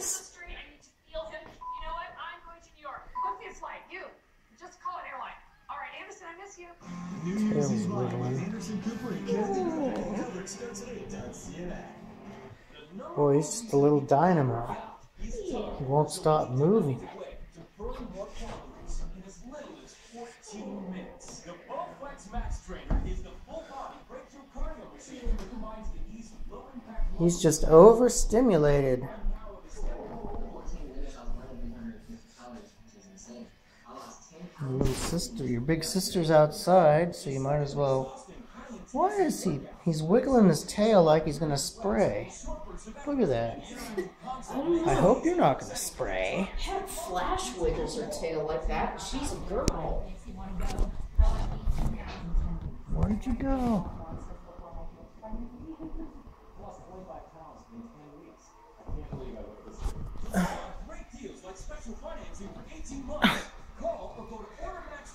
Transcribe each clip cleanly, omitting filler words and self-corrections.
this? Tail's wiggling. Boy, he's just a little dynamo. He won't stop moving. He's just overstimulated. Your little sister, your big sister's outside, so you might as well. Why is he? He's wiggling his tail like he's gonna spray. Look at that. I hope you're not gonna spray. Heck, Flash wiggles her tail like that. She's a girl. Where'd you go?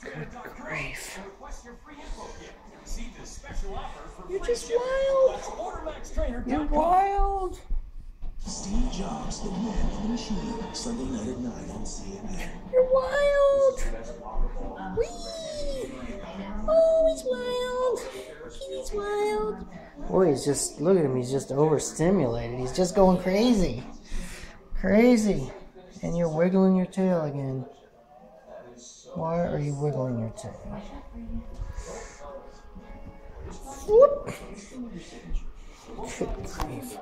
Good grief. You're just wild. You're wild. Steve Jobs, the man on the machine, Sunday night at 9 on CNN. You're wild. Whee! Oh, he's wild. He's wild. Boy, he's just, look at him. He's just overstimulated. He's just going crazy. Crazy. And you're wiggling your tail again. Why are you wiggling your tail? Whoop! Good grief.